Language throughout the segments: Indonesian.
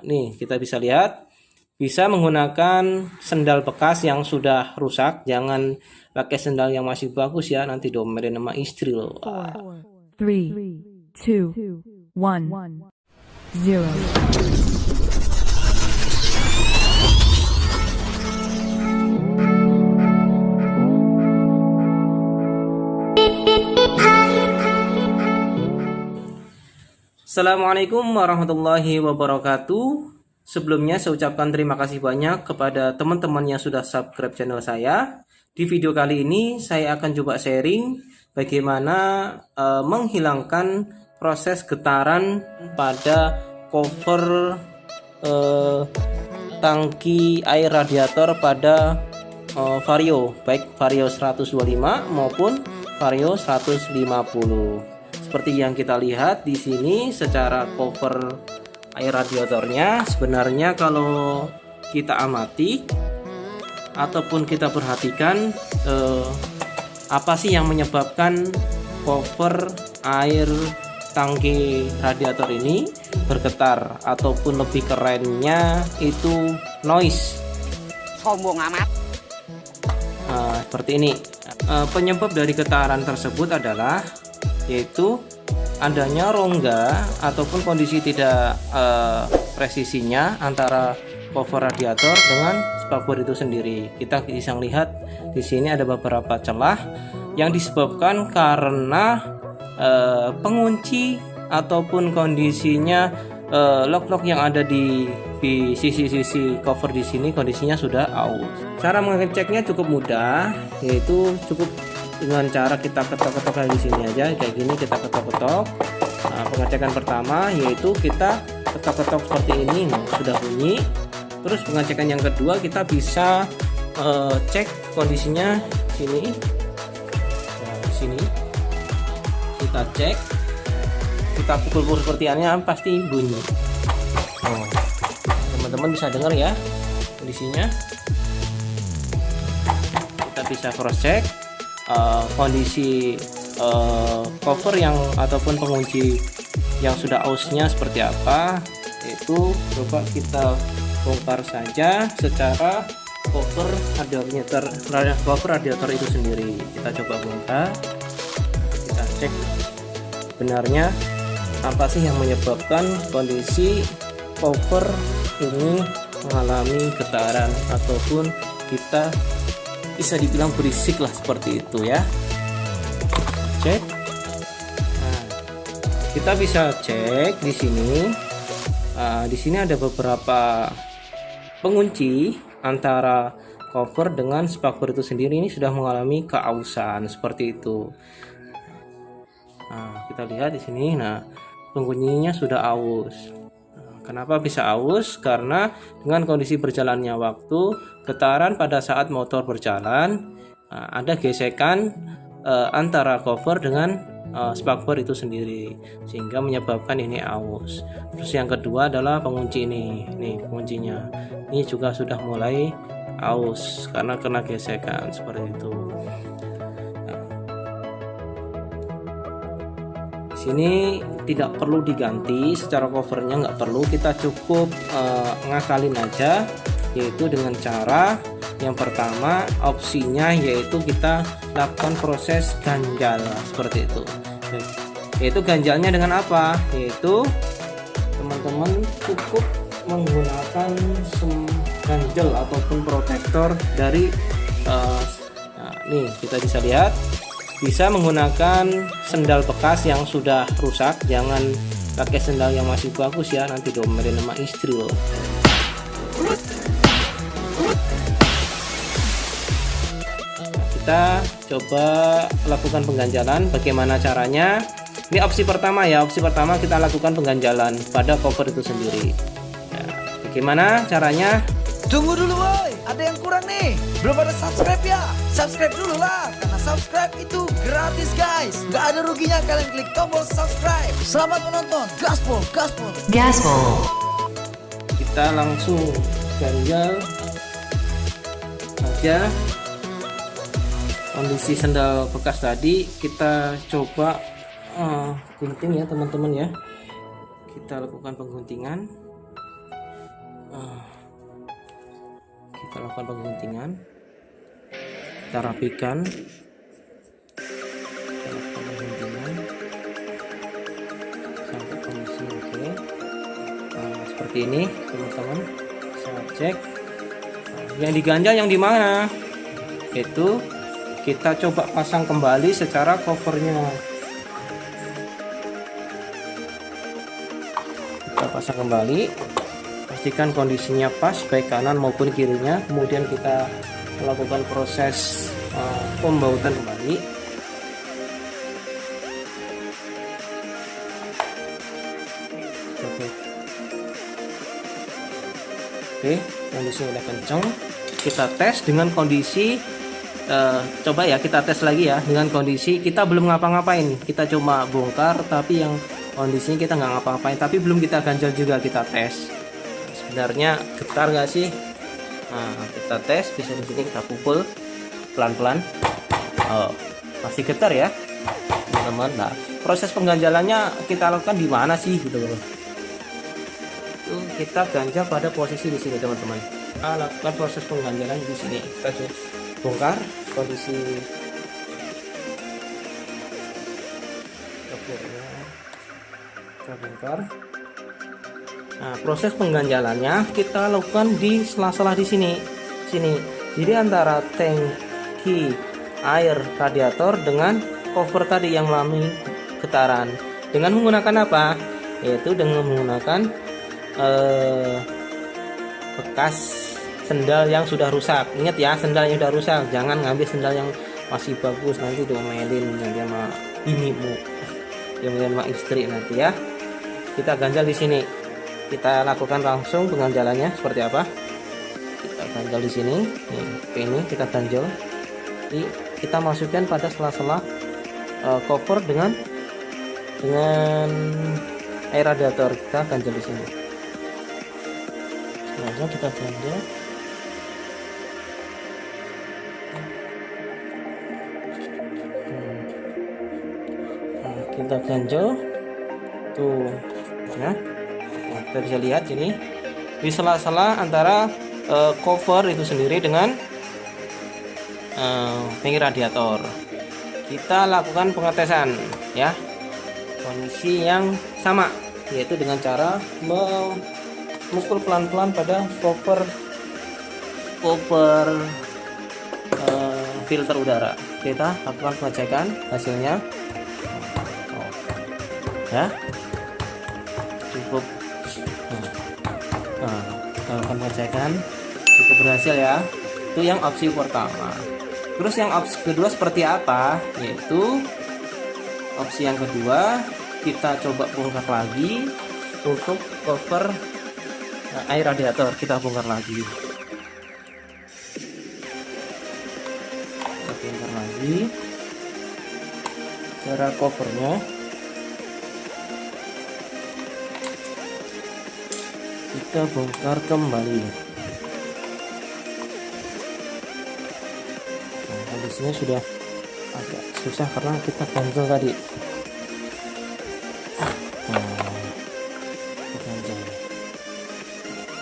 nih kita bisa lihat, bisa menggunakan sendal bekas yang sudah rusak. Jangan pakai sendal yang masih bagus ya, nanti diomelin sama istri loh. 4, 3, 2, 1, 0. Assalamualaikum warahmatullahi wabarakatuh. Sebelumnya saya ucapkan terima kasih banyak kepada teman-teman yang sudah subscribe channel saya. Di video kali ini saya akan coba sharing bagaimana menghilangkan proses getaran pada cover tangki air radiator pada Vario, baik Vario 125 maupun Vario 150. Seperti yang kita lihat di sini secara cover air radiatornya, sebenarnya kalau kita amati ataupun kita perhatikan apa sih yang menyebabkan cover air tangki radiator ini bergetar, ataupun lebih kerennya itu noise. Sombong amat. Seperti ini. Penyebab dari getaran tersebut adalah yaitu adanya rongga ataupun kondisi tidak presisinya antara cover radiator dengan spakbor itu sendiri. Kita bisa lihat di sini ada beberapa celah yang disebabkan karena pengunci ataupun kondisinya lock yang ada di sisi-sisi cover di sini kondisinya sudah aus. Cara mengeceknya cukup mudah, yaitu cukup dengan cara kita ketok-ketok kayak di sini aja, kayak gini kita ketok-ketok. Pengecekan pertama yaitu kita ketok-ketok seperti ini, sudah bunyi. Terus pengecekan yang kedua kita bisa cek kondisinya sini. Di sini kita cek, kita pukul seperti ini pasti bunyi. Teman-teman bisa dengar ya kondisinya. Kita bisa cross check kondisi cover yang ataupun pengunci yang sudah ausnya seperti apa. Itu coba kita bongkar saja secara cover radiator itu sendiri. Kita coba bongkar, kita cek benarnya apa sih yang menyebabkan kondisi cover ini mengalami getaran ataupun kita bisa dibilang berisik lah seperti itu ya. Cek. Nah, kita bisa cek di sini. Di sini ada beberapa pengunci antara cover dengan spakbor itu sendiri ini sudah mengalami keausan seperti itu. Nah, kita lihat di sini. Nah, penguncinya sudah aus. Kenapa bisa aus? Karena dengan kondisi berjalannya waktu, getaran pada saat motor berjalan, ada gesekan antara cover dengan spakbor itu sendiri, sehingga menyebabkan ini aus. Terus yang kedua adalah pengunci ini penguncinya. Ini juga sudah mulai aus karena kena gesekan seperti itu. Ini tidak perlu diganti secara covernya, nggak perlu, kita cukup ngakalin aja, yaitu dengan cara yang pertama opsinya yaitu kita lakukan proses ganjal seperti itu. Yaitu ganjalnya dengan apa? Yaitu teman-teman cukup menggunakan ganjal ataupun protektor dari nih kita bisa lihat, bisa menggunakan sendal bekas yang sudah rusak. Jangan pakai sendal yang masih bagus ya, nanti diomelin sama istri loh. Kita coba lakukan pengganjalan. Bagaimana caranya? Ini opsi pertama ya. Opsi pertama kita lakukan pengganjalan pada cover itu sendiri. Nah, bagaimana caranya? Tunggu dulu woy, ada yang kurang nih. Belum ada subscribe ya? Subscribe dulu lah, karena subscribe itu gratis guys. Gak ada ruginya kalian klik tombol subscribe. Selamat menonton, gaspol, gaspol, Gaspol. Kita langsung ganjal saja kondisi sendal bekas tadi. Kita coba gunting ya teman-teman ya. Kita lakukan pengguntingan. Kita lakukan pengguntingan, kita rapikan, sampai kondisi oke. Nah, seperti ini teman-teman, saya cek. Yang diganjal yang di mana? Itu kita coba pasang kembali secara covernya. Kita pasang kembali, pastikan kondisinya pas baik kanan maupun kirinya. Kemudian kita melakukan proses pembautan kembali. Oke, kondisinya udah kenceng. Kita tes dengan kondisi coba ya, kita tes lagi ya dengan kondisi kita belum ngapa-ngapain. Kita cuma bongkar tapi yang kondisinya kita nggak ngapa-ngapain, tapi belum kita ganjal juga. Kita tes sebenarnya getar nggak sih. Nah, kita tes, bisa di sini kita pukul pelan-pelan. Oh, masih getar ya teman-teman. Nah, proses pengganjalannya kita lakukan di mana sih gitu loh. Kita ganjal pada posisi di sini teman-teman. Lakukan proses pengganjalan di sini. Kita bongkar kondisi dapurnya, kita bongkar. Nah, proses pengganjalannya kita lakukan di sela-sela di sini. Jadi antara tangki air radiator dengan cover tadi yang mengalami getaran. Dengan menggunakan apa? Yaitu dengan menggunakan bekas sendal yang sudah rusak. Ingat ya, sendal yang sudah rusak, jangan ngambil sendal yang masih bagus, nanti diomelin nanti sama binimu, diomelin sama istri nanti ya. Kita ganjal di sini. Kita lakukan langsung pengganjalannya seperti apa. Kita ganjal di sini. Ini kita ganjal. Jadi kita masukkan pada sela-sela cover dengan air radiator. Kita ganjal di sini. Langsung kita ganjal. Kita ganjel tuh ya. Nah, kita bisa lihat ini di sela-sela antara cover itu sendiri dengan tangki radiator. Kita lakukan pengetesan ya, kondisi yang sama, yaitu dengan cara memukul pelan-pelan pada cover filter udara. Kita lakukan pengecekan hasilnya. Ya, cukup. Lakukan pengecekan cukup berhasil ya. Itu yang opsi pertama. Terus yang opsi kedua seperti apa? Yaitu opsi yang kedua, kita coba bongkar lagi untuk cover air radiator. Kita bongkar lagi. Kita bongkar lagi cara covernya. Kita bongkar kembali. Nah, kondisinya sudah agak susah karena kita ganjel tadi.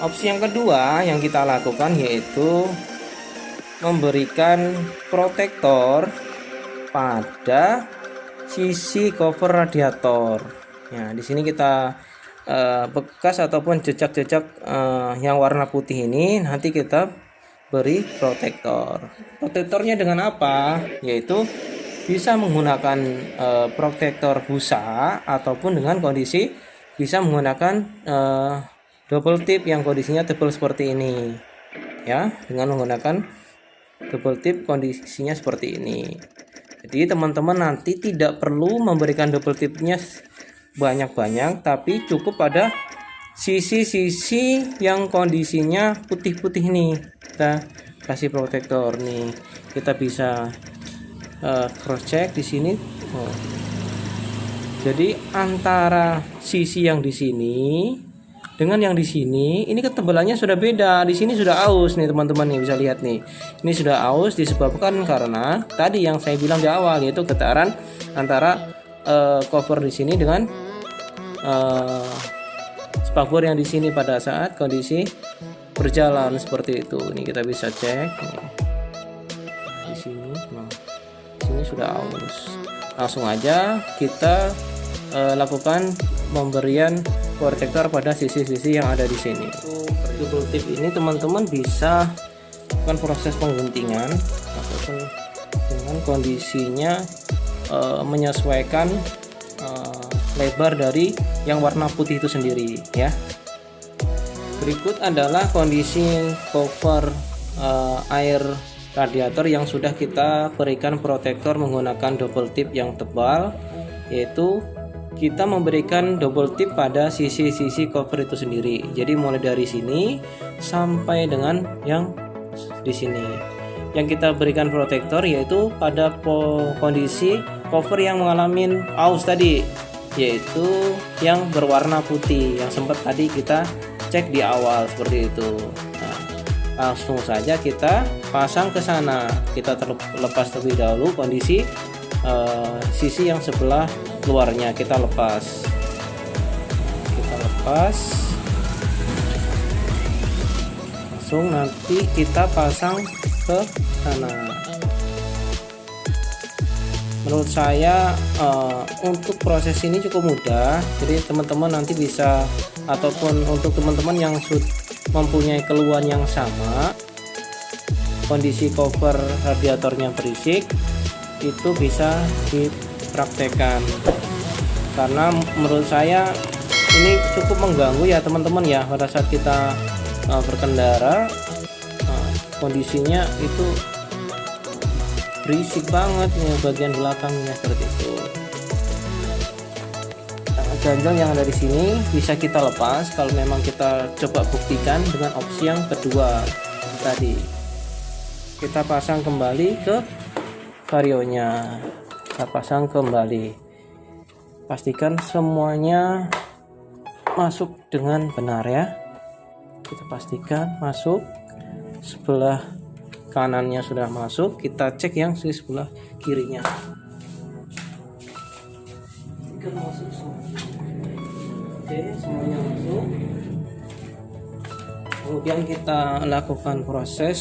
Opsi yang kedua yang kita lakukan yaitu memberikan protektor pada sisi cover radiator. Ya, di sini kita bekas ataupun jejak-jejak yang warna putih ini nanti kita beri protektor. Protektornya dengan apa? Yaitu bisa menggunakan protektor busa ataupun dengan kondisi bisa menggunakan double tip yang kondisinya tebal seperti ini. Ya, dengan menggunakan double tip kondisinya seperti ini. Jadi teman-teman nanti tidak perlu memberikan double tipnya banyak-banyak, tapi cukup pada sisi-sisi yang kondisinya putih-putih nih. Kita kasih protektor nih. Kita bisa cross check di sini. Jadi antara sisi yang di sini dengan yang di sini, ini ketebalannya sudah beda. Di sini sudah aus nih teman-teman nih, bisa lihat nih. Ini sudah aus disebabkan karena tadi yang saya bilang di awal, yaitu getaran antara cover di sini dengan spakbor yang di sini pada saat kondisi berjalan seperti itu. Ini kita bisa cek nih. Di sini, nah, di sini sudah aus. Langsung aja kita lakukan pemberian protektor pada sisi-sisi yang ada di sini. Double tip ini teman-teman bisa lakukan proses pengguntingan ataupun dengan kondisinya menyesuaikan lebar dari yang warna putih itu sendiri ya. Berikut adalah kondisi cover air radiator yang sudah kita berikan protektor menggunakan double tip yang tebal, yaitu kita memberikan double tip pada sisi-sisi cover itu sendiri. Jadi mulai dari sini sampai dengan yang di sini. Yang kita berikan protektor yaitu pada kondisi cover yang mengalami aus tadi, yaitu yang berwarna putih yang sempat tadi kita cek di awal seperti itu. Nah, langsung saja kita pasang ke sana. Kita terlepas terlebih dahulu kondisi sisi yang sebelah luarnya kita lepas. Kita lepas. Langsung nanti kita pasang ke sana. Menurut saya untuk proses ini cukup mudah. Jadi teman-teman nanti bisa, ataupun untuk teman-teman yang mempunyai keluhan yang sama, kondisi cover radiatornya berisik, itu bisa dipraktekkan. Karena menurut saya ini cukup mengganggu ya teman-teman ya, pada saat kita berkendara kondisinya itu berisik banget ya bagian belakangnya seperti itu. Ganjel yang ada di sini bisa kita lepas kalau memang kita coba buktikan dengan opsi yang kedua tadi. Kita pasang kembali ke varionya. Kita pasang kembali. Pastikan semuanya masuk dengan benar ya. Kita pastikan masuk. Sebelah kanannya sudah masuk, kita cek yang di sebelah kirinya. Masuk semua. Oke, semuanya masuk. Kemudian kita lakukan proses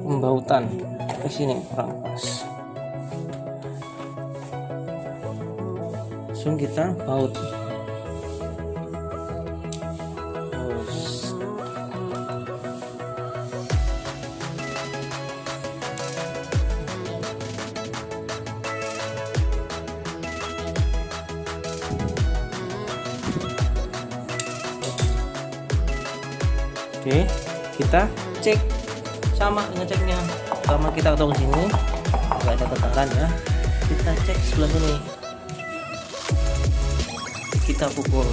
pembautan ke sini kurang pas. Langsung kita baut. Oke, kita cek sama ngeceknya. Pertama kita tunggu sini, nggak ada tekanan ya. Kita cek sebelah sini. Kita pukul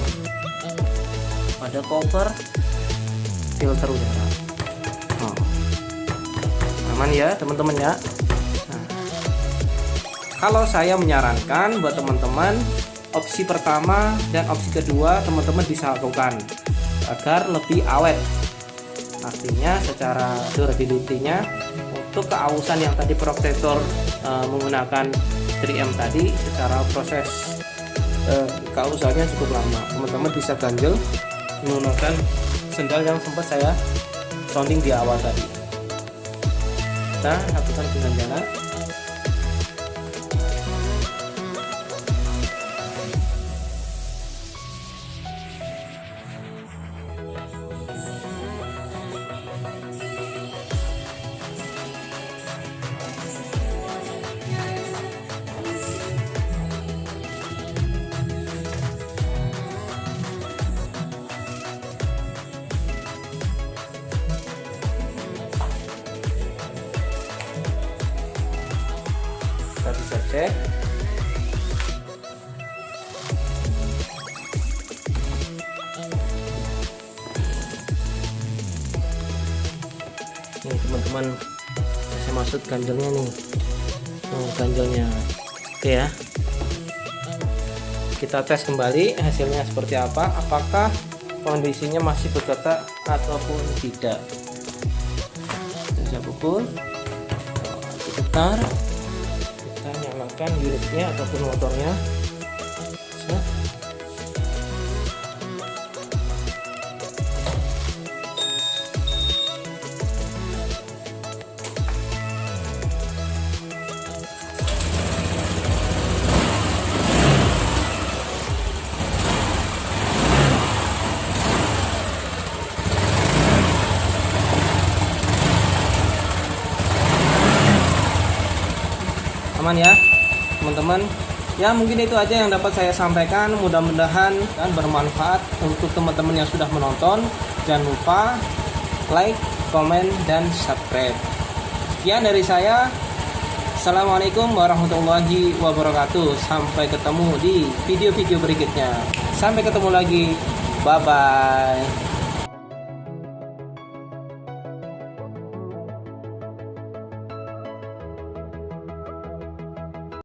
pada cover filter udara. Aman ya teman-teman ya. Nah, kalau saya menyarankan buat teman-teman, opsi pertama dan opsi kedua teman-teman bisa lakukan agar lebih awet. Artinya secara durability-nya untuk keausan yang tadi protektor menggunakan 3M tadi, secara proses keausannya cukup lama. Teman-teman bisa ganjel menggunakan sendal yang sempat saya sounding di awal tadi. Kita lakukan pengganjalan. Kita bisa cek. Nih teman-teman, saya maksud ganjelnya nih. Ganjelnya. Oke ya. Kita tes kembali hasilnya seperti apa, apakah kondisinya masih bergetar ataupun tidak. Bisa pukul. Sebentar. Kita nyalakan unitnya ataupun motornya. teman-teman ya. Teman-teman, ya mungkin itu aja yang dapat saya sampaikan. Mudah-mudahan dan bermanfaat untuk teman-teman yang sudah menonton. Jangan lupa like, komen, dan subscribe. Sekian dari saya. Assalamualaikum warahmatullahi wabarakatuh. Sampai ketemu di video-video berikutnya. Sampai ketemu lagi. Bye-bye.